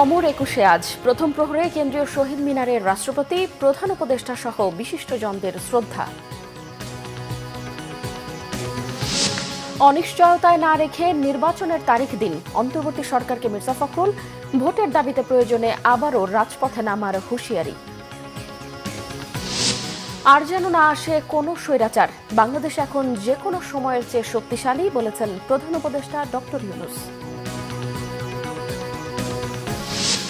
অমর একুশে আজ প্রথম প্রহরে কেন্দ্রীয় শহীদ মিনারের রাষ্ট্রপতি, প্রধান উপদেষ্টা সহ বিশিষ্টজনদের শ্রদ্ধা। অনিশ্চয়তায় না রেখে নির্বাচনের তারিখ দিন, অন্তর্বর্তী সরকারকে মির্জা ফখরুল। ভোটের দাবিতে প্রয়োজনে আবারও রাজপথে নামার হুঁশিয়ারি। আর যেন না আসে কোনো স্বৈরাচার, বাংলাদেশ এখন যে কোনো সময়ের চেয়ে শক্তিশালী, বলেছেন প্রধান উপদেষ্টা ডক্টর ইউনূস।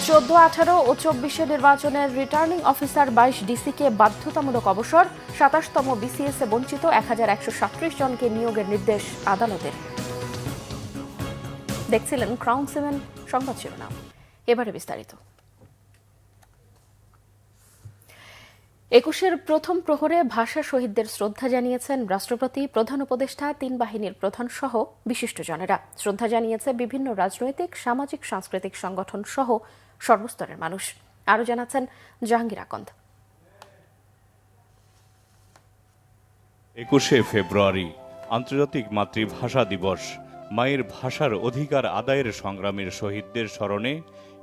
14, 18 ও 24 নির্বাচনের রিটার্নিং অফিসার 22 ডিসিকে বাধ্যতামূলক অবসর, 27তম বিসিএস এ বঞ্চিত 1137 জনকে নিয়োগের নির্দেশ আদালতের। দেখছিলেন ক্রাউন 7 সংবাদ শিরোনাম, এবারে বিস্তারিত। 21-এর প্রথম প্রহরে ভাষা শহীদদের শ্রদ্ধা জানিয়েছেন রাষ্ট্রপতি, প্রধান উপদেষ্টা, 3 বাহিনীর প্রধান সহ বিশিষ্টজনেরা। শ্রদ্ধা জানিয়েছে বিভিন্ন রাজনৈতিক, সামাজিক, সাংস্কৃতিক সংগঠন সহ সর্বস্তরের মানুষ। আরও জানাচ্ছেন জাহাঙ্গীর আকন্দ। 21শে ফেব্রুয়ারি আন্তর্জাতিক মাতৃভাষা দিবস। মায়ের ভাষার অধিকার আদায়ের সংগ্রামের শহীদদের স্মরণে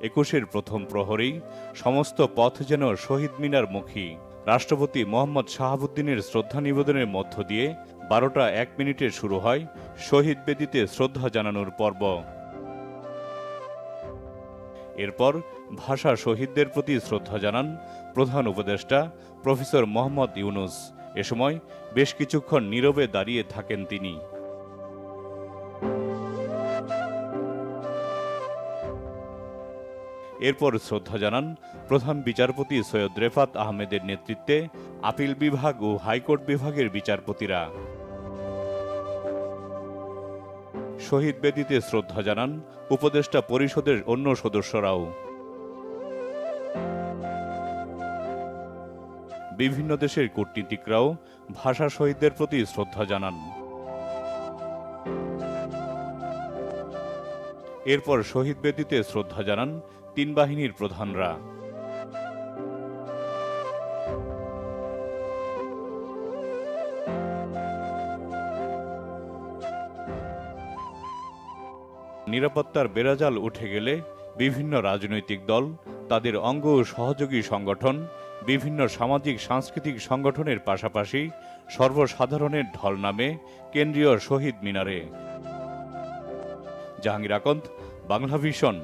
21-এর প্রথম প্রহরেই সমস্ত পথ যেন শহীদ মিনার মুখী। রাষ্ট্রপতি মোহাম্মদ শাহাবুদ্দিনের শ্রদ্ধা নিবেদনের মধ্য দিয়ে 12টা 1 মিনিটে শুরু হয় শহীদ বেদিতে শ্রদ্ধা জানানোর পর্ব। এরপর ভাষা শহীদদের প্রতি শ্রদ্ধা জানান প্রধান উপদেষ্টা প্রফেসর মোহাম্মদ ইউনূস। এ সময় বেশ কিছুক্ষণ নীরবে দাঁড়িয়ে থাকেন তিনি। এরপর শ্রদ্ধা জানান প্রধান বিচারপতি সৈয়দ রেফাত আহমেদের নেতৃত্বে আপিল বিভাগ ও হাইকোর্ট বিভাগের বিচারপতিরা। শহীদ বেদিতে শ্রদ্ধা জানান উপদেষ্টা পরিষদের অন্য সদস্যরাও। বিভিন্ন দেশের কূটনীতিকরাও ভাষা শহীদদের প্রতি শ্রদ্ধা জানান। এরপর শহীদ বেদিতে শ্রদ্ধা জানান 3 বাহিনীর প্রধানরা। নিরাপত্তার বেড়াজাল উঠে গেলে বিভিন্ন রাজনৈতিক দল, তাদের অঙ্গ ও সহযোগী সংগঠন, বিভিন্ন সামাজিক সাংস্কৃতিক সংগঠনের পাশাপাশি সর্বসাধারণের ঢল নামে কেন্দ্রীয় শহীদ মিনারে। জাহাঙ্গীর আকন্দ, বাংলা ভিশন,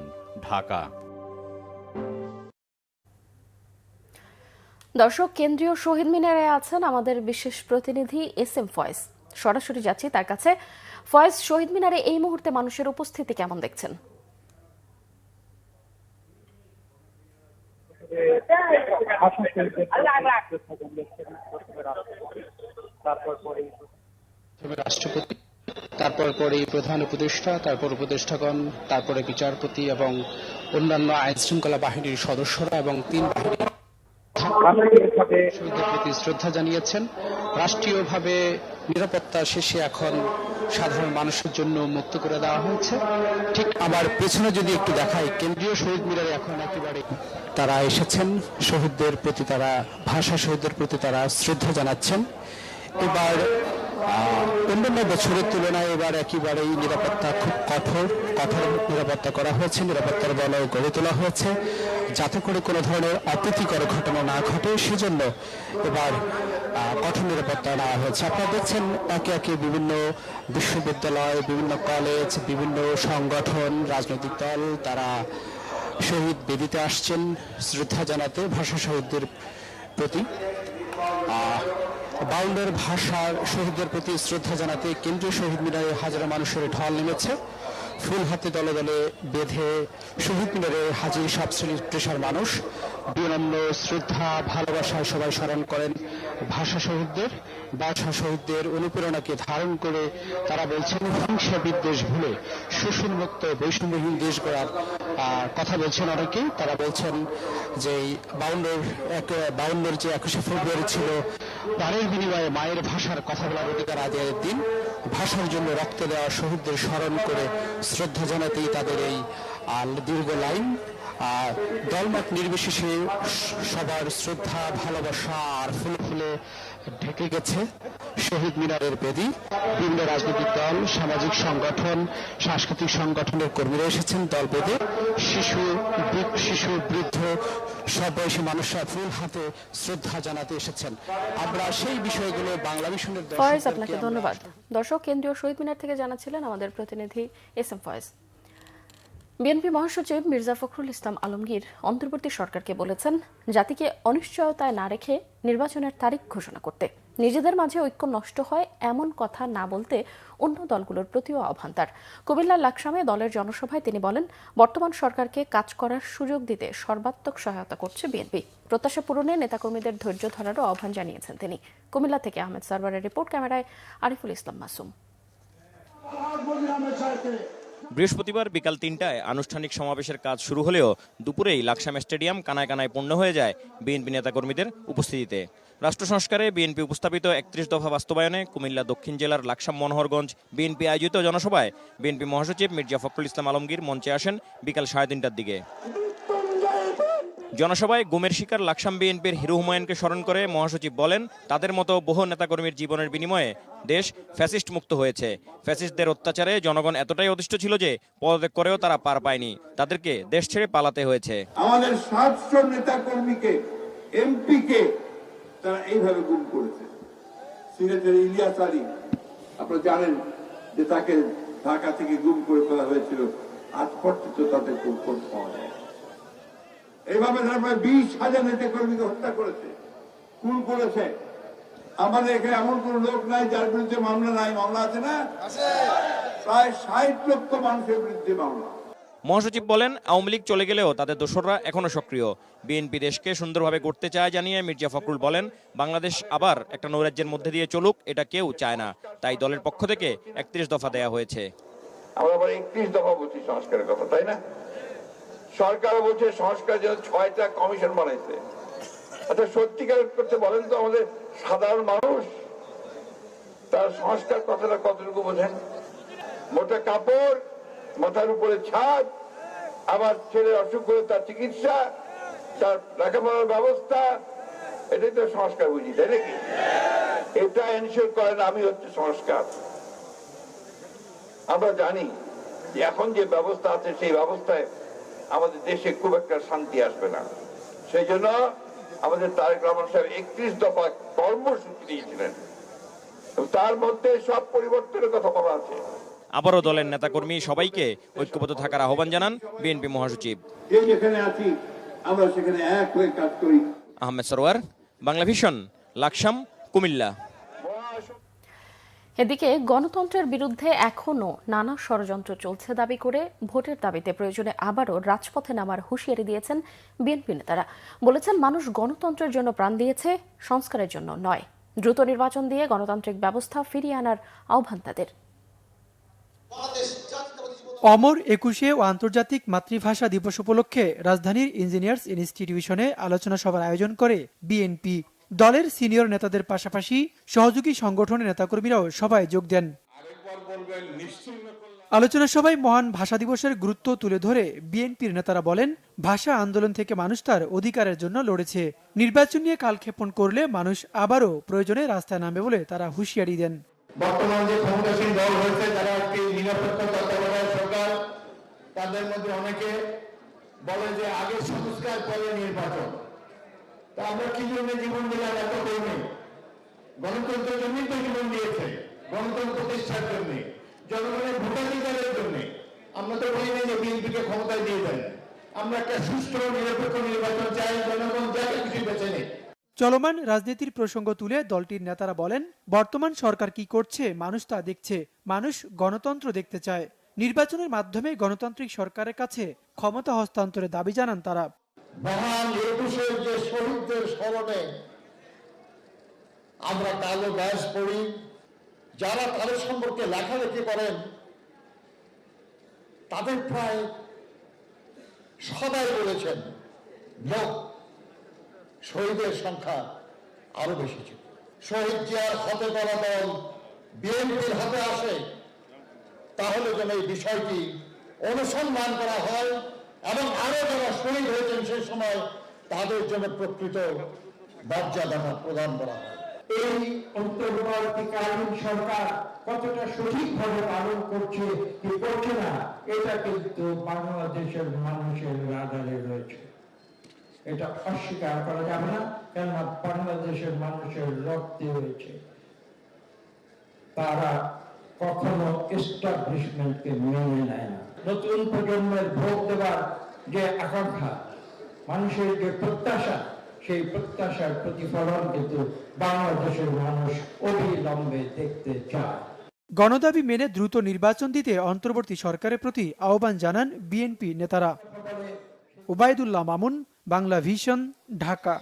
ঢাকা। দর্শক, কেন্দ্রীয় শহীদ মিনারে আছেন আমাদের বিশেষ প্রতিনিধি SM ফয়েজ। সরাসরি যাচ্ছি তার কাছে। ফয়েজ, শহীদ মিনারে এই মুহূর্তে মানুষের উপস্থিতি কেমন দেখছেন? রাষ্ট্রপতি, তারপর পরে প্রধান উপদেষ্টা, তারপর উপদেষ্টাগণ, তারপরে বিচারপতি এবং অন্যান্য আইন শৃঙ্খলা বাহিনীর সদস্যরা এবং 3 বাহিনীর শহীদদের প্রতি শ্রদ্ধা জানিয়েছেন। রাষ্ট্রীয়ভাবে নিরাপত্তা শেষে এখন সাধারণ মানুষের জন্য মুক্ত করে দেওয়া হয়েছে। ঠিক আমার পেছনে যদি একটু দেখাই, কেন্দ্রীয় শহীদ মিনারে এখন একেবারে তারা এসেছেন, শহীদদের প্রতি তারা, ভাষা শহীদদের প্রতি তারা শ্রদ্ধা জানাচ্ছেন। এবার অন্যান্য বছরের তুলনায় এবার একেবারেই নিরাপত্তা খুব কঠোর নিরাপত্তা করা হয়েছে, নিরাপত্তার বলয় গড়ে তোলা হয়েছে যাতে করে কোনো ধরনের অপ্রীতিকর ঘটনা না ঘটে, সেজন্য এবার কঠোর নিরাপত্তা নেওয়া হয়েছে। আপনারা দেখছেন একে একে বিভিন্ন বিশ্ববিদ্যালয়, বিভিন্ন কলেজ, বিভিন্ন সংগঠন, রাজনৈতিক দল তারা শহীদ বেদিতে আসছেন শ্রদ্ধা জানাতে ভাষা শহীদদের প্রতি। 52 ভাষার শহীদদের প্রতি শ্রদ্ধা জানাতে কেন্দ্রীয় শহীদ মিনারে হাজারো মানুষের ঢল নেমেছে। ফুল হাতে দলে দলে বেঁধে শহীদ মিনারে হাজির সব শ্রেণীর পেশার মানুষ। বিনম্র শ্রদ্ধা, ভালোবাসায় সবাই স্মরণ করেন ভাষা শহীদদের। ভাষা শহীদদের অনুপ্রেরণাকে ধারণ করে তারা বলছেন হিংসা বিদ্বেষ ভুলে শোষণমুক্ত বৈষম্যহীন দেশ গড়ার কথা বলছেন অনেকেই। তারা বলছেন যে 52-এর যে 21শে ফেব্রুয়ারি ছিল প্রাণের বিনিময়ে মায়ের ভাষার কথা বলার অধিকার আদায়ের দিন। ভাষার জন্য রক্ত দেওয়া শহীদদের স্মরণ করে শ্রদ্ধা জানাতেই তাদের এই দীর্ঘ লাইন, দলমত নির্বিশেষে সবার শ্রদ্ধা, ভালোবাসা আর ফুলে ফুলে ঢেকে গেছে শহীদ মিনারের বেদি। বিভিন্ন রাজনৈতিক দল, সামাজিক সংগঠন, সাংস্কৃতিক সংগঠনের কর্মীরা এসেছেন দল বেঁধে। শিশু, বৃদ্ধ, সব বয়সী মানুষরা ফুল হাতে শ্রদ্ধা জানাতে এসেছেন। আমরা সেই বিষয়গুলো বাংলা মিশনের ফয়েজ, আপনাকে ধন্যবাদ। দর্শক, কেন্দ্রীয় শহীদ মিনার থেকে জানাচ্ছিলেন আমাদের প্রতিনিধি এস এম ফয়েজ। বিএনপি মহাসচিব মির্জা ফখরুল ইসলাম আলমগীর অন্তর্বর্তী সরকারকে বলেছেন জাতিকে অনিশ্চয়তায় না রেখে নির্বাচনের তারিখ ঘোষণা করতে, নিজেদের মাঝে ঐক্য নষ্ট হয় এমন কথা না বলতে অন্য দলগুলোর প্রতিও আহ্বান তার। কুমিল্লার লাকসামে দলের জনসভায় তিনি বলেন, বর্তমান সরকারকে কাজ করার সুযোগ দিতে সর্বাত্মক সহায়তা করছে বিএনপি। প্রত্যাশা পূরণে নেতাকর্মীদের ধৈর্য ধরারও আহ্বান জানিয়েছেন তিনি। কুমিল্লা থেকে আহমেদ সারওয়ারের রিপোর্ট, ক্যামেরায় আরিফুল ইসলাম মাসুম। বৃহস্পতিবার বিকাল ৩টায় আনুষ্ঠানিক সমাবেশের কাজ শুরু হলেও দুপুরেই লাকসাম স্টেডিয়াম কানায় কানায় পূর্ণ হয়ে যায় বিএনপি নেতাকর্মীদের উপস্থিতিতে। রাষ্ট্র সংস্কারে বিএনপি উপস্থাপিত ৩১ দফা বাস্তবায়নে কুমিল্লা দক্ষিণ জেলার লাকসাম মনোহরগঞ্জ বিএনপি আয়োজিত জনসভায় বিএনপি মহাসচিব মির্জা ফখরুল ইসলাম আলমগীর মঞ্চে আসেন বিকাল ৩:৩০টার দিকে। জনসভায় গুমের শিকার লাকসাম বিএনপির হিরু হুমায়ুনকে স্মরণ করে মহাসচিব বলেন, তাদের মতো বহু নেতাকর্মীর জীবনের বিনিময়ে দেশ ফ্যাসিস্ট মুক্ত হয়েছে। ফ্যাসিস্টদের অত্যাচারে জনগণ এতটাই অতিষ্ঠ ছিল যে পদত্যাগ করেও তারা পার পায়নি, তাদেরকে দেশ ছেড়ে পালাতে হয়েছে। আমাদের ৭০০ নেতাকর্মীকে, এমপিকে তারা এইভাবে গুম করেছে। সিলেটের ইলিয়াস আলী, আপনারা জানেন যে তাকে ঢাকা থেকে গুম করে ফেলা হয়েছিল, আজ পর্যন্ত তাদের কোন খোঁজ পাওয়া যায়। এইভাবে তারা প্রায় ২০,০০০ নেতাকর্মীকে হত্যা করেছে, খুন করেছে। আমাদের এখানে এমন কোন লোক নাই যার বিরুদ্ধে মামলা নাই। মামলা আছে না? প্রায় ৬০ লক্ষ মানুষের বিরুদ্ধে মামলা। মহাসচিব বলেন, আওয়ামী লীগ চলে গেলেও তাদের দোসররা এখনো সক্রিয়। বিএনপি দেশকে সুন্দরভাবে গড়তে চায় জানিয়ে মির্জা ফখরুল বলেন, বাংলাদেশ আবার একটা নৈরাজ্যের মধ্যে দিয়ে চলুক, এটা কেউ চায় না। তাই দলের পক্ষ থেকে ৩১ দফা দেয়া হয়েছে। আমরা আবার ৩১ দফা বলছি সংস্কারের কথা, তাই না? সরকার বলছে সংস্কার জন্য ৬টা কমিশন বানাইছে। আচ্ছা, সত্যিকার করতে বলেন তো, আমাদের সাধারণ মানুষ তার সংস্কার কথাটা কতটুকু বোঝেন? মোটা কাপড়, মাথার উপরে ছাদ, আবার ছেলের অসুখ হলে তার চিকিৎসা, তার লেখাপড়ার ব্যবস্থা, এটাই তো সংস্কার বুঝি, তাই নাকি? এটা এনশিওর করেন আমি হচ্ছে সংস্কার। আমরা জানি যে এখন যে ব্যবস্থা আছে সেই ব্যবস্থায় আমাদের দেশে খুব একটা শান্তি আসবে না। সেই জন্য আমাদের তারেক রহমান সাহেব ৩১ দফা কর্মসূচি দিয়েছিলেন, তার মধ্যে সব পরিবর্তনের কথা বলা আছে। আবারও দলের নেতাকর্মী সবাইকে ঐক্যবদ্ধ থাকার আহ্বান জানান বিএনপি মহাসচিব। যেখানে আছি আমরা সেখানে এক হয়ে কাজ করি। আহমেদ সরওয়ার, বাংলা ভিশন, লাকসাম, কুমিল্লা। এদিকে গণতন্ত্রের বিরুদ্ধে এখনও নানা ষড়যন্ত্র চলছে দাবি করে ভোটের দাবিতে প্রয়োজনে আবারও রাজপথে নামার হুঁশিয়ারি দিয়েছেন বিএনপি নেতারা। বলেছেন, মানুষ গণতন্ত্রের জন্য প্রাণ দিয়েছে, সংস্কারের জন্য নয়। দ্রুত নির্বাচন দিয়ে গণতান্ত্রিক ব্যবস্থা ফিরিয়ে আনার আহ্বান তাদের। অমর ২১ ও আন্তর্জাতিক মাতৃভাষা দিবস উপলক্ষে রাজধানীর ইঞ্জিনিয়ার্স ইনস্টিটিউশনে আলোচনা সভার আয়োজন করে বিএনপি। দলের সিনিয়র নেতাদের পাশাপাশি সহযোগী সংগঠনের নেতাকর্মীরাও সভায় যোগ দেন। আলোচনা সভায় মহান ভাষা দিবসের গুরুত্ব তুলে ধরে বিএনপির নেতারা বলেন, ভাষা আন্দোলন থেকে মানুষ তার অধিকারের জন্য লড়েছে। নির্বাচন নিয়ে কালক্ষেপণ করলে মানুষ আবারও প্রয়োজনে রাস্তায় নামবে বলে তারা হুঁশিয়ারি দেন। বর্তমান যে ক্ষমতাসীন দল হয়েছে, যারা একটি নিরপেক্ষ তত্ত্বাবধায়ক সরকার, তাদের মধ্যে অনেকে বলে যে আগে সংস্কার পরে নির্বাচন। তা আমরা কি জন্য জীবন দিলাম? এত কর্মী গণতন্ত্রের জন্যই তো জীবন দিয়েছে, গণতন্ত্র প্রতিষ্ঠার জন্য, জনগণের ভোটাধিকারের জন্য। আমরা তো বলি না যে বিএনপিকে ক্ষমতায় দিয়ে দেন। আমরা একটা সুষ্ঠু নিরপেক্ষ নির্বাচন চাই, জনগণ যাকে কিছু বেছে নেই। চলমান রাজনীতির প্রসঙ্গ তুলে দলটির নেতারা বলেন, বর্তমান সরকার কি করছে মানুষ তা দেখছে। মানুষ গণতন্ত্র দেখতে চায়। নির্বাচনের মাধ্যমে গণতান্ত্রিক সরকারের কাছে ক্ষমতা হস্তান্তরের দাবি জানান তারা। মহান ২১-এর যে শহীদদের স্মরণে আমরা কালো ব্যাজ পড়ি, যারা তাদের সম্পর্কে লেখালেখি করেন, তাদের প্রায় সবাই বলেছেন লোক শহীদের সংখ্যা আরো বেশি ছিল। শহীদ জিয়ার হাতে করা দল বিএনপির হাতে আসে, তাহলে যেন এই বিষয়টি অনুসন্ধান করা হয় এবং আরো যারা শহীদ হয়েছেন সেই সময় তাদের জন্য প্রকৃত মর্যাদা প্রদান করা হয়। এই অন্তর্বর্তীকালীন সরকার কতটা সঠিকভাবে পালন করছে কি করছে না, এটা কিন্তু বাংলাদেশের মানুষের রাডারে রয়েছে। এটা অস্বীকার করা যাবে না, কেননা বাংলাদেশের মানুষের রক্তে রয়েছে। তারা কখনো এস্টাবলিশমেন্টকে মেনে নেয় না। নতুন প্রজন্মের ভোট দেওয়ার যে আকাঙ্ক্ষা, মানুষের যে প্রত্যাশা, সেই প্রত্যাশার প্রতিফলন কিন্তু বাংলাদেশের মানুষ অবিলম্বে দেখতে চায়। গণদাবি মেনে দ্রুত নির্বাচন দিতে অন্তর্বর্তী সরকারের প্রতি আহ্বান জানান বিএনপি নেতারা। ওবায়দুল্লাহ মামুন, বাংলা ভিশন, ঢাকা।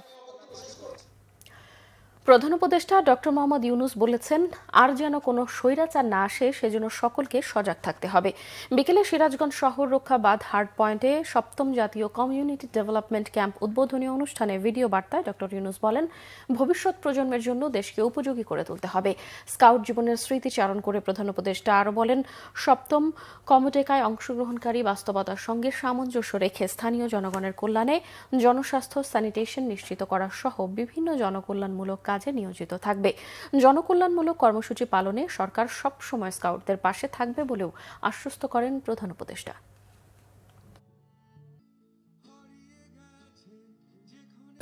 প্রধান উপদেষ্টা ডক্টর মোহাম্মদ ইউনূস বলেছেন, আর যেন কোনো স্বৈরাচার না আসে সেজন্য সকলকে সজাগ থাকতে হবে। বিকেলে সিরাজগঞ্জ শহর রক্ষা বাঁধ হার্ড পয়েন্টে ৭ম জাতীয় কমিউনিটি ডেভেলপমেন্ট ক্যাম্প উদ্বোধনী অনুষ্ঠানে ভিডিও বার্তায় ডক্টর ইউনূস বলেন, ভবিষ্যৎ প্রজন্মের জন্য দেশকে উপযোগী করে তুলতে হবে। স্কাউট জীবনের স্মৃতিচারণ করে প্রধান উপদেষ্টা আরও বলেন, ৭ম কমটেকায় অংশগ্রহণকারী বাস্তবতার সঙ্গে সামঞ্জস্য রেখে স্থানীয় জনগণের কল্যাণে জনস্বাস্থ্য, স্যানিটেশন নিশ্চিত করা সহ বিভিন্ন জনকল্যাণমূলক কাজে নিয়োজিত থাকবে। জনকল্যাণমূলক কর্মসূচি পালনে সরকার সব সময় স্কাউটদের পাশে থাকবে বলেও আশ্বস্ত করেন প্রধান উপদেষ্টা।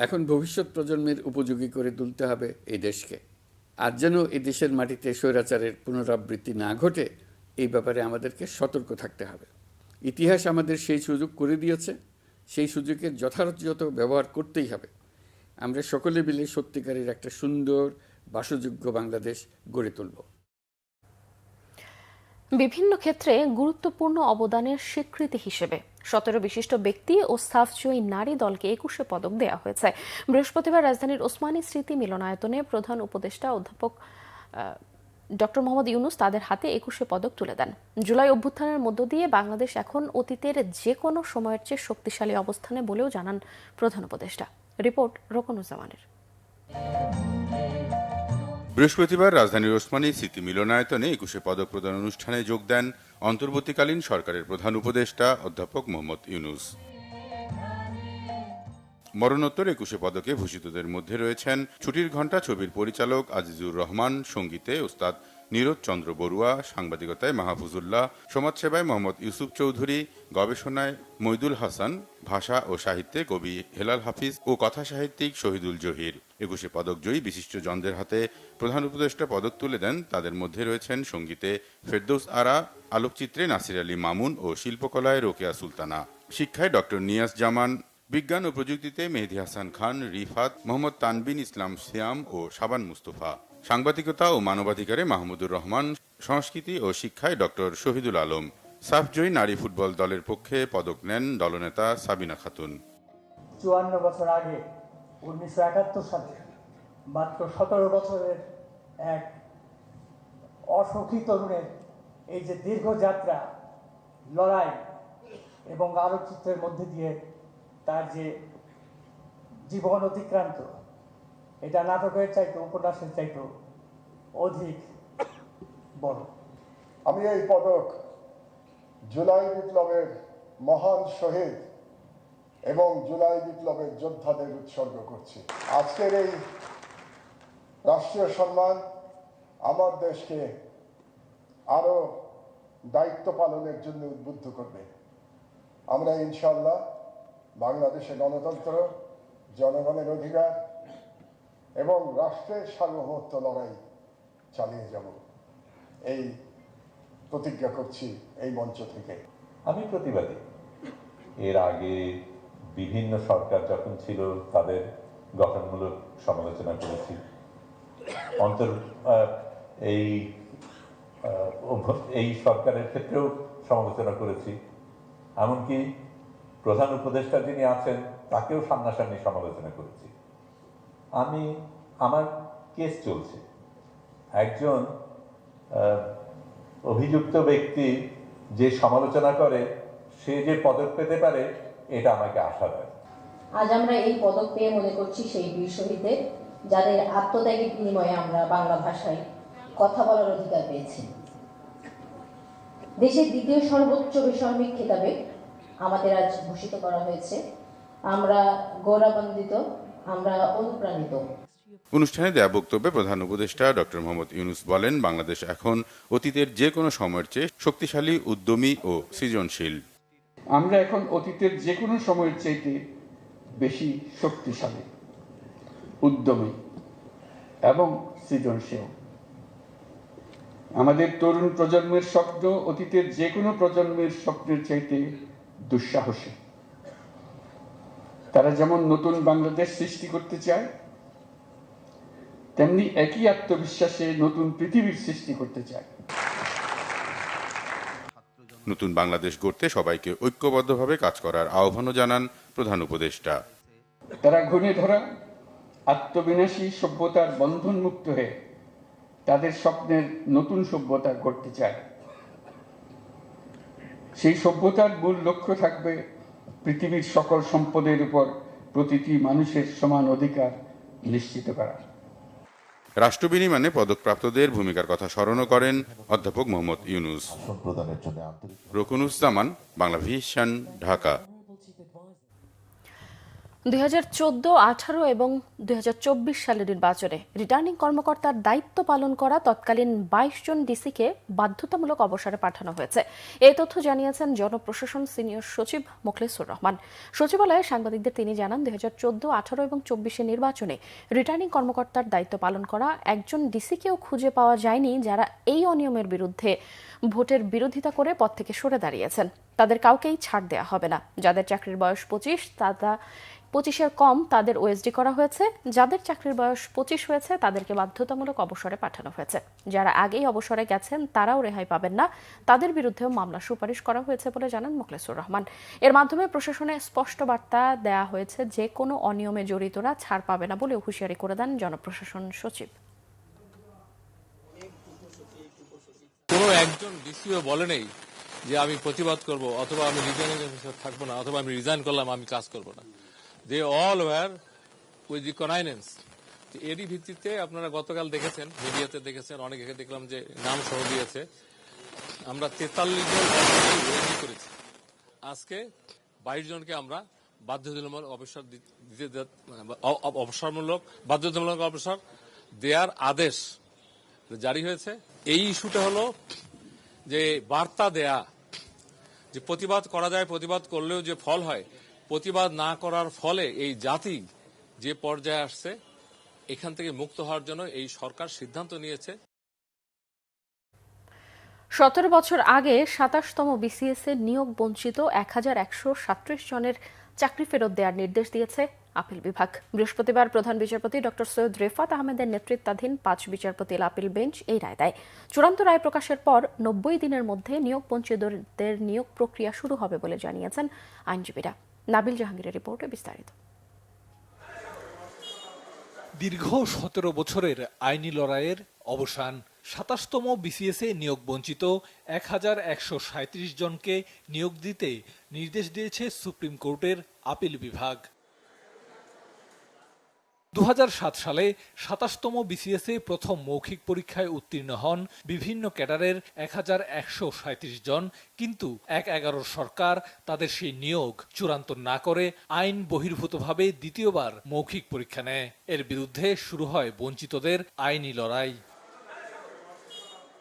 এখন ভবিষ্যৎ প্রজন্মের উপযোগী করে তুলতে হবে এই দেশকে। আর যেন এই দেশের মাটিতে স্বৈরাচারের পুনরাবৃত্তি না ঘটে, এই ব্যাপারে আমাদেরকে সতর্ক থাকতে হবে। ইতিহাস আমাদের সেই সুযোগ করে দিয়েছে, সেই সুযোগের যথাযথ ব্যবহার করতেই হবে। আমরা সকলে মিলে সত্যিকারের একটা সুন্দর বাসযোগ্য বাংলাদেশ গড়ে তুলব। বিভিন্ন ক্ষেত্রে গুরুত্বপূর্ণ অবদানের স্বীকৃতি হিসেবে ১৭ বিশিষ্ট ব্যক্তি ও সাফজয়ী নারী দলকে ২১শে পদক দেওয়া হয়েছে। বৃহস্পতিবার রাজধানীর ওসমানী স্মৃতি মিলনায়তনে প্রধান উপদেষ্টা অধ্যাপক ডক্টর মোহাম্মদ ইউনূস তাদের হাতে ২১শে পদক তুলে দেন। জুলাই অভ্যুত্থানের মধ্য দিয়ে বাংলাদেশ এখন অতীতের যে কোনো সময়ের চেয়ে শক্তিশালী অবস্থানে বলেও জানান প্রধান উপদেষ্টা। রিপোর্ট রোকনুজ্জামানের। বৃহস্পতিবার রাজধানীর ওসমানী স্মৃতি মিলনায়তনে ২১শে পদক প্রদান অনুষ্ঠানে যোগ দেন অন্তর্বর্তীকালীন সরকারের প্রধান উপদেষ্টা অধ্যাপক মোহাম্মদ ইউনূস। মরণোত্তর ২১শে পদকে ভূষিতদের মধ্যে রয়েছেন ছুটির ঘণ্টা ছবির পরিচালক আজিজুর রহমান, সঙ্গীতে ওস্তাদ নীরজ চন্দ্র বড়ুয়া, সাংবাদিকতায় মাহফুজুল্লাহ, সমাজসেবায় মোহাম্মদ ইউসুফ চৌধুরী, গবেষণায় মইদুল হাসান, ভাষা ও সাহিত্যে কবি হেলাল হাফিজ ও কথা সাহিত্যিক শহীদুল জহির। ২১শে পদকজয়ী বিশিষ্ট জনদের হাতে প্রধান উপদেষ্টা পদক তুলে দেন। তাদের মধ্যে রয়েছেন সঙ্গীতে ফেরদৌস আরা, আলোকচিত্রে নাসির আলী মামুন ও শিল্পকলায় রোকেয়া সুলতানা, শিক্ষায় ডক্টর নিয়াজ জামান, বিজ্ঞান ও প্রযুক্তিতে মেহেদী হাসান খান, রিফাত, মোহাম্মদ তানবিন ইসলাম সিয়াম ও শাবান মুস্তফা, সাংবাদিকতা ও মানবাধিকারে মাহমুদুর রহমান, সংস্কৃতি ও শিক্ষায় ডক্টর শহীদুল আলম। সাফজয়ী নারী ফুটবল দলের পক্ষে পদক নেন দলনেতা সাবিনা খাতুন। ৫৪ বছর আগে ১৯৭১ সালে মাত্র ১৭ বছরের এক অসুখী তরুণের এই যে দীর্ঘ যাত্রা, লড়াই এবং আলোকচিত্রের মধ্যে দিয়ে তার যে জীবন অতিক্রান্ত, এটা নাটকের চাইতে, উপন্যাসের চাইতে অধিক বড়। আমি এই পদক জুলাই বিপ্লবের মহান শহীদ এবং জুলাই বিপ্লবের যোদ্ধাদের উৎসর্গ করছি। আজকের এই রাষ্ট্রীয় সম্মান আমার দেশকে আরো দায়িত্ব পালনের জন্য উদ্বুদ্ধ করবে। আমরা ইনশাআল্লাহ বাংলাদেশে গণতন্ত্র, জনগণের অধিকার এবং রাষ্ট্রের সার্বভৌমত্ব লড়াই চালিয়ে যাব, এই প্রতিজ্ঞা করছি এই মঞ্চ থেকে। আমি প্রতিবাদী। এর আগে বিভিন্ন সরকার যখন ছিল তাদের গঠনমূলক সমালোচনা করেছি, এই সরকারের ক্ষেত্রেও সমালোচনা করেছি, এমনকি প্রধান উপদেষ্টা যিনি আছেন তাকেও সামনাসামনি সমালোচনা করেছি। আমার কেস চলছে, একজন অভিযুক্ত ব্যক্তি যে সমালোচনা করে সে যে পদক পেতে পারে, এটা আমাকে আশা দেয়। আজ আমরা এই পদক পেয়ে মনে করছি সেই বীর শহীদদের, যাদের আত্মত্যাগের বিনিময়ে আমরা বাংলা ভাষায় কথা বলার অধিকার পেয়েছি। দেশের দ্বিতীয় সর্বোচ্চ বেসামরিক খেতাবে আমাদের আজ ভূষিত করা হয়েছে। আমরা গৌরবান্বিত, আমরা অনুপ্রাণিত। অনুষ্ঠানে দেয়া বক্তব্যে প্রধান উপদেষ্টা ডক্টর মোহাম্মদ ইউনূস বলেন, বাংলাদেশ এখন অতীতের যে কোনো সময়ের চেয়ে শক্তিশালী, উদ্যমী ও সৃজনশীল। আমরা এখন অতীতের যে কোনো সময়ের চাইতে বেশি শক্তিশালী, উদ্যমী এবং সৃজনশীল। আমাদের তরুণ প্রজন্মের স্বপ্ন অতীতের যে কোনো প্রজন্মের স্বপ্নের চাইতে দুঃসাহসী। তারা যেমন নতুন বাংলাদেশ সৃষ্টি করতে চায়, তেমনি একই আত্মবিশ্বাসে নতুন পৃথিবীর সৃষ্টি করতে চায়। নতুন বাংলাদেশ গড়তে সবাইকে ঐক্যবদ্ধভাবে কাজ করার আহ্বানও জানান প্রধান উপদেষ্টা। তারা ঘুণে ধরা আত্মবিনাশী সভ্যতার বন্ধন মুক্ত হয়ে তাদের স্বপ্নের নতুন সভ্যতা গড়তে চায়। সেই সভ্যতার মূল লক্ষ্য থাকবে পৃথিবীর সকল সম্পদের উপর প্রতিটি মানুষের সমান অধিকার নিশ্চিত করা। রাষ্ট্র বিনিময়ে পদকপ্রাপ্তদের ভূমিকার কথা স্মরণ করেন অধ্যাপক মোহাম্মদ ইউনূস। রকুনুজ্জামান, বাংলা ভিশন, ঢাকা। 2014, 18 এবং 2024 সালের নির্বাচনে রিটার্নিং কর্মকর্তার দায়িত্ব পালন করা তৎকালীন 22 জন ডিসিকে বাধ্যতামূলক অবসরে পাঠানো হয়েছে। এই তথ্য জানিয়েছেন জনপ্রশাসন সিনিয়র সচিব মোখলেছুর রহমান। সচিবালয়ে সাংবাদিকদের তিনি জানান, 2014, 18 এবং 24 নির্বাচনে রিটার্নিং কর্মকর্তার দায়িত্ব পালন করা একজন ডিসিকেও খুঁজে পাওয়া যায়নি যারা এই অনিয়মের বিরুদ্ধে ভোটের বিরোধিতা করে পদ থেকে সরে দাঁড়িয়েছেন। তাদের কাউকেই ছাড় দেওয়া হবে না। যাদের চাকরির বয়স 25 তারা 25-এর কম তাদের ওএসডি করা হয়েছে। যাদের চাকরির বয়স 25 হয়েছে তাদেরকে বাধ্যতামূলক অবসরে পাঠানো হয়েছে। যারা আগেই অবসরে গেছেন তারাও রেহাই পাবেন না। তাদের বিরুদ্ধেও মামলা সুপারিশ করা হয়েছে বলে জানান মোখলেছুর রহমান। এর মাধ্যমে প্রশাসনে স্পষ্ট বার্তা দেয়া হয়েছে যে কোনো অনিয়মে জড়িতরা ছাড় পাবে না বলে হুঁশিয়ারি করে দেন জনপ্রশাসন সচিব। কোনো একজন ডিসিও বলে নেই যে আমি প্রতিবাদ করব, অথবা আমি রিটার্নিং অফিসার থাকবো না, অথবা আমি রিজাইন করলাম, আমি কাজ করবো না। They all were with the connivance. এরই ভিত্তিতে আপনারা গতকাল দেখেছেন, মিডিয়াতে দেখেছেন, অনেকে দেখলাম যে নাম সহ দিয়েছে। আমরা 43 জন ওএসডি করেছি। আজকে 22 জনকে আমরা বাধ্যতামূলক অবসরমূলক বাধ্যতামূলক অবসর দেওয়ার আদেশ জারি হয়েছে। এই ইস্যুটা হলো যে বার্তা দেয়া, যে প্রতিবাদ করা যায়, প্রতিবাদ করলেও যে ফল হয়, প্রতিবাদ না করার ফলে এই জাতি যে পর্যায়ে আসছে, এখান থেকে মুক্ত হওয়ার জন্য এই সরকার সিদ্ধান্ত নিয়েছে। 17 বছর আগে 27তম বিসিএস এ নিয়োগ বঞ্চিত 1137 জনের চাকরি ফেরত দেওয়ার নির্দেশ দিয়েছে আপিল বিভাগ। বৃহস্পতিবার প্রধান বিচারপতি ডক্টর সৈয়দ রেফাত আহমেদের নেতৃত্বাধীন 5 বিচারপতির আপিল বেঞ্চ এই রায় দেয়। চূড়ান্ত রায় প্রকাশের পর 90 দিনের মধ্যে নিয়োগ বঞ্চিতদের নিয়োগ প্রক্রিয়া শুরু হবে বলে জানিয়েছেন আইনজীবীরা। নাবিল জাহাঙ্গীরের রিপোর্টে বিস্তারিত। দীর্ঘ 17 বছরের আইনি লড়াইয়ের অবসান। 27তম বিসিএসে নিয়োগ বঞ্চিত 1137 জনকে নিয়োগ দিতে নির্দেশ দিয়েছে সুপ্রিম কোর্টের আপিল বিভাগ। 2007 সালে 27তম বিসিএসে প্রথম মৌখিক পরীক্ষায় উত্তীর্ণ হন বিভিন্ন ক্যাডারের 1137 জন, কিন্তু 11 সরকার তাদের সেই নিয়োগ চূড়ান্ত না করে আইন বহির্ভূতভাবে দ্বিতীয়বার মৌখিক পরীক্ষা নেয়। এর বিরুদ্ধে শুরু হয় বঞ্চিতদের আইনি লড়াই।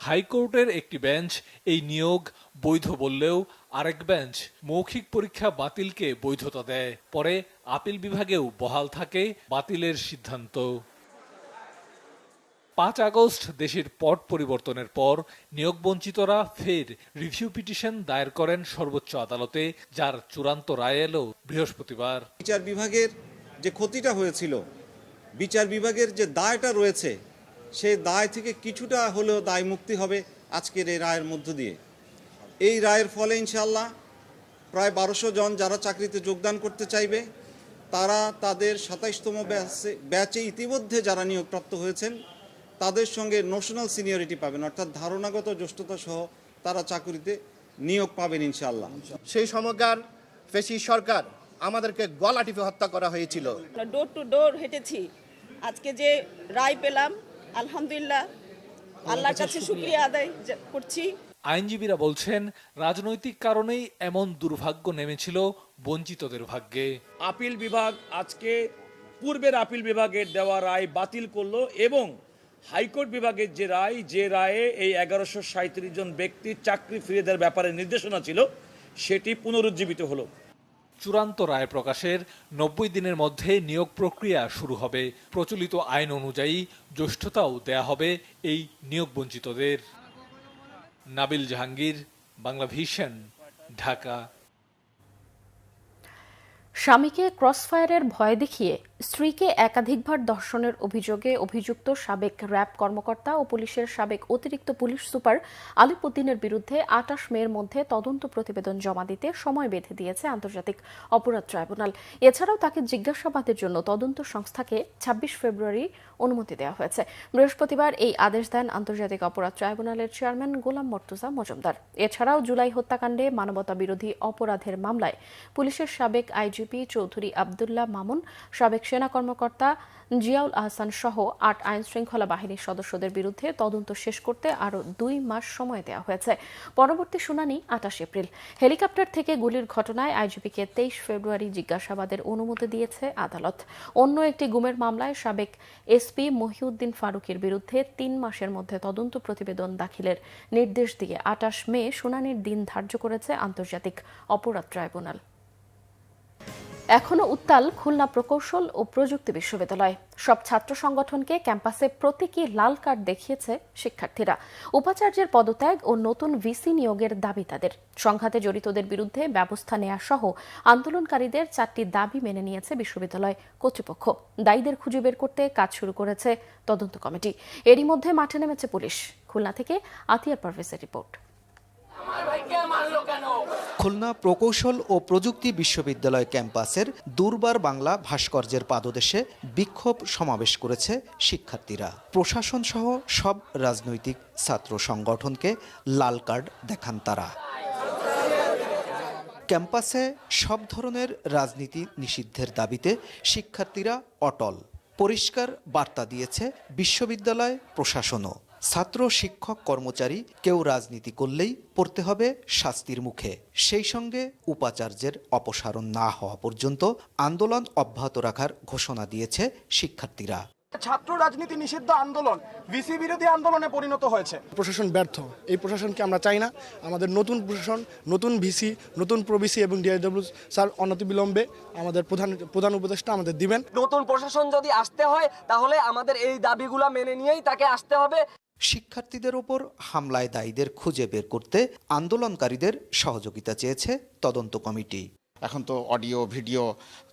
হাইকোর্টের একটি বেঞ্চ এই নিয়োগ বৈধ বললেও আরেক বেঞ্চ মৌখিক পরীক্ষা বাতিলকে বৈধতা দেয়। পরে আপিল বিভাগেও বহাল থাকে বাতিলের সিদ্ধান্ত। 5 আগস্ট দেশের পট পরিবর্তনের পর নিয়োগ বঞ্চিতরা ফের রিভিউ পিটিশন দায়ের করেন সর্বোচ্চ আদালতে, যার চূড়ান্ত রায় এলো বৃহস্পতিবার। বিচার বিভাগের যে ক্ষতিটা হয়েছিল, বিচার বিভাগের যে দায়টা রয়েছে, সেই দায় থেকে কিছুটা হলেও দায় মুক্তি হবে আজকের এই রায়ের মধ্য দিয়ে। এই রায়ের ফলে ইনশাআল্লাহ প্রায় 1200 জন যারা চাকরিতে যোগদান করতে চাইবে, তারা তাদের 27তম ব্যাচে ইতিমধ্যে যারা নিয়োগপ্রাপ্ত হয়েছেন তাদের সঙ্গে নোশনাল সিনিয়রিটি পাবেন, অর্থাৎ ধারণাগত জ্যেষ্ঠতা সহ তারা চাকরিতে নিয়োগ পাবেন ইনশাআল্লাহ। সেই সময়কার ফেসি সরকার আমাদেরকে গলা টিপে হত্যা করা হয়েছিল। ডোর টু ডোর হেঁটেছি, আজকে যে রায় পেলাম আলহামদুলিল্লাহ, আল্লাহর কাছে শুকরিয়া আদায় করছি। আইনজীবীরা বলছেন, রাজনৈতিক কারণেই এমন দুর্ভাগ্য নেমেছিল বঞ্চিতদের ভাগ্যে। আপিল বিভাগ আজকে পূর্বের আপিল বিভাগের দেওয়া রায় বাতিল করলো এবং হাইকোর্ট বিভাগের যে রায়ে এই 1137 জন ব্যক্তির চাকরি ফিরিয়ে দেওয়ার ব্যাপারে নির্দেশনা ছিল সেটি পুনরুজ্জীবিত হলো। চূড়ান্ত রায় প্রকাশের 90 দিনের মধ্যে নিয়োগ প্রক্রিয়া শুরু হবে। প্রচলিত আইন অনুযায়ী জ্যেষ্ঠতাও দেয়া হবে এই নিয়োগ বঞ্চিতদের। নাবিল জাহাঙ্গীর, বাংলা ভিশন, ঢাকা। স্বামীকে ক্রসফায়ারের ভয় দেখিয়ে স্ত্রীকে একাধিকবার ধর্ষণের অভিযোগে অভিযুক্ত সাবেক র্যাব কর্মকর্তা ও পুলিশের সাবেক অতিরিক্ত পুলিশ সুপার আলিপুদ্দিনের বিরুদ্ধে 28 মের মধ্যে তদন্ত প্রতিবেদন জমা দিতে সময় বেঁধে দিয়েছে আন্তর্জাতিক অপরাধ ট্রাইব্যুনাল। এছাড়াও তাকে জিজ্ঞাসাবাদের জন্য তদন্ত সংস্থাকে 26 ফেব্রুয়ারি অনুমতি দেওয়া হয়েছে। বৃহস্পতিবার এই আদেশ দেন আন্তর্জাতিক অপরাধ ট্রাইব্যুনালের চেয়ারম্যান গোলাম মর্তুজা মজুমদার। এছাড়াও জুলাই হত্যাকাণ্ডে মানবতা বিরোধী অপরাধের মামলায় পুলিশের সাবেক আইজিপি চৌধুরী আবদুল্লাহ মামুন, সাবেক সেনা কর্মকর্তা জিয়াউল আহসান সহ 8 আইন শৃঙ্খলা বাহিনীর সদস্যদের বিরুদ্ধে তদন্ত শেষ করতে আরও 2 মাস সময় দেওয়া হয়েছে। পরবর্তী শুনানি 28 এপ্রিল। হেলিকপ্টার থেকে গুলির ঘটনায় আইজিপিকে 23 ফেব্রুয়ারি জিজ্ঞাসাবাদের অনুমতি দিয়েছে আদালত। অন্য একটি গুমের মামলায় সাবেক এসপি মহিউদ্দিন ফারুকের বিরুদ্ধে 3 মাসের মধ্যে তদন্ত প্রতিবেদন দাখিলের নির্দেশ দিয়ে 28 মে শুনানির দিন ধার্য করেছে আন্তর্জাতিক অপরাধ ট্রাইব্যুনাল। এখনো উত্তাল খুলনা প্রকৌশল ও প্রযুক্তি বিশ্ববিদ্যালয়। সব ছাত্র সংগঠনকে ক্যাম্পাসে প্রতীকী লাল কার্ড দেখিয়েছে শিক্ষার্থীরা। উপাচার্যের পদত্যাগ ও নতুন ভিসি নিয়োগের দাবি তাদের। সংঘাতে জড়িতদের বিরুদ্ধে ব্যবস্থা নেওয়া সহ আন্দোলনকারীদের 4টি দাবি মেনে নিয়েছে বিশ্ববিদ্যালয় কর্তৃপক্ষ। দায়ীদের খুঁজে বের করতে কাজ শুরু করেছে তদন্ত কমিটি। এরই মধ্যে মাঠে নেমেছে পুলিশ। খুলনা থেকে আতিয়ার পারভেজের রিপোর্ট। খুলনা প্রকৌশল ও প্রযুক্তি বিশ্ববিদ্যালয় ক্যাম্পাসের দুর্বার বাংলা ভাস্কর্যের পাদদেশে বিক্ষোভ সমাবেশ করেছে শিক্ষার্থীরা। প্রশাসন সহ সব রাজনৈতিক ছাত্র সংগঠনকে লাল কার্ড দেখান তারা। ক্যাম্পাসে সব ধরনের রাজনীতি নিষিদ্ধের দাবিতে শিক্ষার্থীরা অটল। পরিষ্কার বার্তা দিয়েছে বিশ্ববিদ্যালয় প্রশাসনও। ছাত্র, শিক্ষক, কর্মচারী কেউ রাজনীতি করলেই পড়তে হবে শাস্তির মুখে। সেই সঙ্গে উপাচার্যের অপসারণ না হওয়া পর্যন্ত আন্দোলন অব্যাহত রাখার ঘোষণা দিয়েছে শিক্ষার্থীরা। ছাত্র রাজনীতি নিষিদ্ধ আন্দোলন ভিসি বিরোধী আন্দোলনে পরিণত হয়েছে। প্রশাসন ব্যর্থ। এই প্রশাসনকে আমরা চাই না। আমাদের নতুন প্রশাসন, নতুন ভিসি, নতুন প্রভিসি এবং ডিআইডব্লিউ স্যার অনতিবিলম্বে আমাদের প্রধান উপদেষ্টা আমাদের দিবেন। নতুন প্রশাসন যদি আসতে হয় তাহলে আমাদের এই দাবিগুলো মেনে নিয়েই তাকে আসতে হবে। শিক্ষার্থীদের ওপর হামলায় দায়ীদের খুঁজে বের করতে আন্দোলনকারীদের সহযোগিতা চেয়েছে তদন্ত কমিটি। এখন তো অডিও, ভিডিও,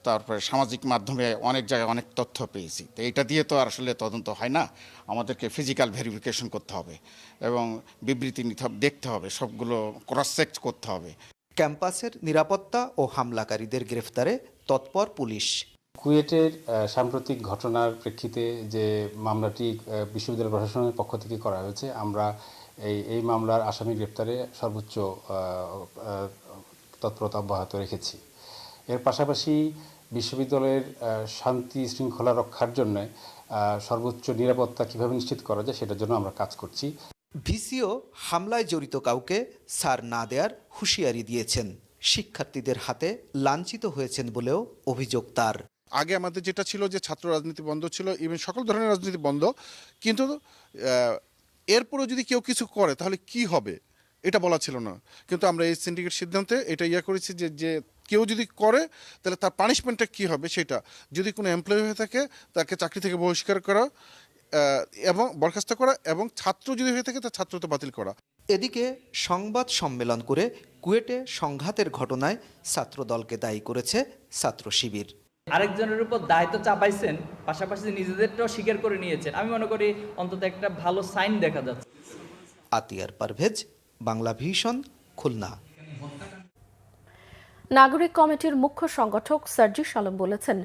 তারপরে সামাজিক মাধ্যমে অনেক জায়গায় অনেক তথ্য পেয়েছি। তো এটা দিয়ে তো আসলে তদন্ত হয় না। আমাদেরকে ফিজিক্যাল ভেরিফিকেশন করতে হবে এবং বিবৃতি দেখতে হবে, সবগুলো ক্রস চেক করতে হবে। ক্যাম্পাসের নিরাপত্তা ও হামলাকারীদের গ্রেফতারে তৎপর পুলিশ। কুয়েটের সাম্প্রতিক ঘটনার প্রেক্ষিতে যে মামলাটি বিশ্ববিদ্যালয় প্রশাসনের পক্ষ থেকে করা হয়েছে, আমরা এই মামলার আসামি গ্রেপ্তারে সর্বোচ্চ তৎপরতা অব্যাহত রেখেছি। এর পাশাপাশি বিশ্ববিদ্যালয়ের শান্তি শৃঙ্খলা রক্ষার জন্য সর্বোচ্চ নিরাপত্তা কীভাবে নিশ্চিত করা যায় সেটার জন্য আমরা কাজ করছি। ভিসিও হামলায় জড়িত কাউকে ছাড় না দেওয়ার হুঁশিয়ারি দিয়েছেন। শিক্ষার্থীদের হাতে লাঞ্ছিত হয়েছেন বলেও অভিযোগ তার। আগে আমাদের যেটা ছিল যে ছাত্র রাজনীতি বন্ধ ছিল, ইভেন সকল ধরনের রাজনীতি বন্ধ, কিন্তু এরপরও যদি কেউ কিছু করে তাহলে কি হবে এটা বলা ছিল না। কিন্তু আমরা এই সিন্ডিকেট সিদ্ধান্তে এটা করেছি যে কেউ যদি করে তাহলে তার পানিশমেন্টটা কী হবে, সেটা যদি কোনো এমপ্লয়ি হয়ে থাকে তাকে চাকরি থেকে বহিষ্কার করা এবং বরখাস্ত করা, এবং ছাত্র যদি হয়ে থাকে তার ছাত্রত্ব বাতিল করা। এদিকে সংবাদ সম্মেলন করে কুয়েটে সংঘাতের ঘটনায় ছাত্রদলকে দায়ী করেছে ছাত্র শিবির। আরেকজনের উপর দায়িত্ব চাপাইছেন, পাশাপাশি নিজেদেরটাও স্বীকার করে নিয়েছেন। আমি মনে করি অন্তত একটা ভালো সাইন দেখা যাচ্ছে। আতিয়ার পারভেজ, বাংলা ভিশন, খুলনা। নাগরিক কমিটির মুখ্য সংগঠক সার্জিস আলম বলেছেন,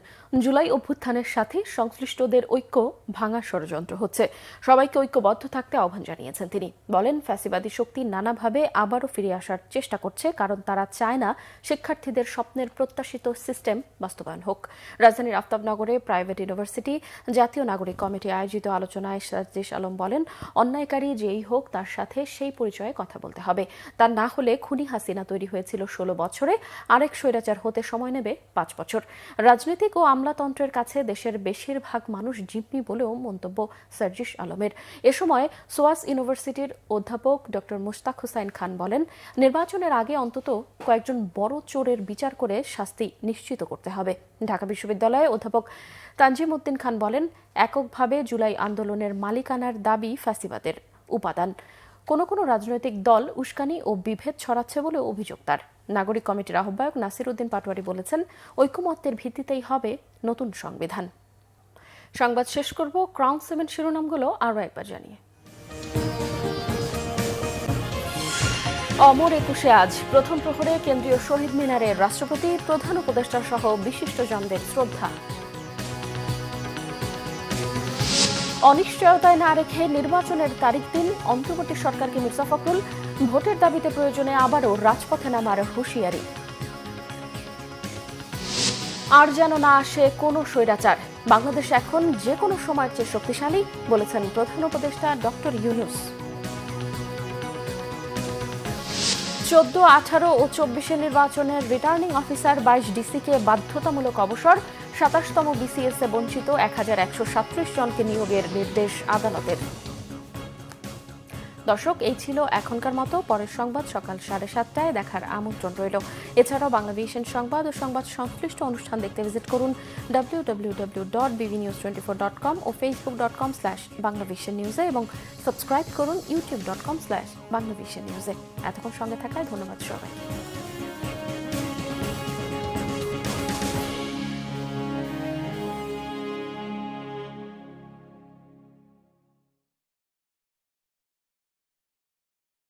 জুলাই অভ্যুত্থানের সাথে সংশ্লিষ্টদের ঐক্য ভাঙার ষড়যন্ত্র হচ্ছে। সবাইকে ঐক্যবদ্ধ থাকতে আহ্বান জানিয়েছেন তিনি। বলেন, ফ্যাসিবাদী শক্তি নানাভাবে আবারও ফিরে আসার চেষ্টা করছে, কারণ তারা চায় না শিক্ষার্থীদের স্বপ্নের প্রত্যাশিত সিস্টেম বাস্তবায়ন হোক। রাজধানীর আফতাবনগরে প্রাইভেট ইউনিভার্সিটি জাতীয় নাগরিক কমিটি আয়োজিত আলোচনায় সার্জিস আলম বলেন, অন্যায়কারী যেই হোক তার সাথে সেই পরিচয়ে কথা বলতে হবে। তা না হলে খুনি হাসিনা তৈরি হয়েছিল 16 বছরে, আরেক স্বৈরাচার হতে সময় নেবে 5 বছর। রাজনৈতিক ও আমলাতন্ত্রের কাছে দেশের বেশিরভাগ মানুষ জিম্মি বলেও মন্তব্য সার্জিস আলমের। এ সময় সোয়াস ইউনিভার্সিটির অধ্যাপক ডক্টর মুশতাক হুসাইন খান বলেন, নির্বাচনের আগে অন্তত কয়েকজন বড় চোরের বিচার করে শাস্তি নিশ্চিত করতে হবে। ঢাকা বিশ্ববিদ্যালয়ে অধ্যাপক তানজিম উদ্দিন খান বলেন, এককভাবে জুলাই আন্দোলনের মালিকানার দাবি ফ্যাসিবাদের উপাদান। কোনো রাজনৈতিক দল উস্কানি ও বিভেদ ছড়াচ্ছে বলে অভিযোগ তার। নাগরিক কমিটির আহ্বায়ক নাসির উদ্দিন পাটোয়ারি বলেছেন, ঐকমত্যের ভিত্তিতেই হবে নতুন সংবিধান। সংবাদ শেষ করব ক্রাউন 7 শিরোনামগুলো আরও একবার জানিয়ে। অমর 21-এ আজ প্রথম প্রহরে কেন্দ্রীয় শহীদ মিনারে রাষ্ট্রপতি, প্রধান উপদেষ্টা সহ বিশিষ্টজনদের শ্রদ্ধা। অনিশ্চয়তায় না রেখে নির্বাচনের তারিখ দিন অন্তর্বর্তী সরকারকে মির্জা ফখরুল, ভোটের দাবিতে প্রয়োজনে আবারও রাজপথে নামার হুঁশিয়ারি। আর যেন না আসে কোনো স্বৈরাচার, বাংলাদেশ এখন যে কোনো সময়ের চেয়ে শক্তিশালী, বলেছেন প্রধান উপদেষ্টা ডক্টর ইউনূস। 14, 18 ও 24 নির্বাচনের রিটার্নিং অফিসার 22 ডিসিকে বাধ্যতামূলক অবসর, 27তম বিসিএস এ বঞ্চিত 1137 জনকে নিয়োগের নির্দেশ আদালতের। দর্শক, এই ছিল এখনকার মতো। পরের সংবাদ সকাল 7:30টায় দেখার আমন্ত্রণ রইল। এছাড়াও বাংলাভিশন সংবাদ ও সংবাদ সংশ্লিষ্ট অনুষ্ঠান দেখতে ভিজিট করুন www.bvnews24.com ও facebook.com/banglavisionnews এবং সাবস্ক্রাইব করুন youtube.com/banglavisionnews। এতক্ষণ সঙ্গে থাকায় ধন্যবাদ সবাই।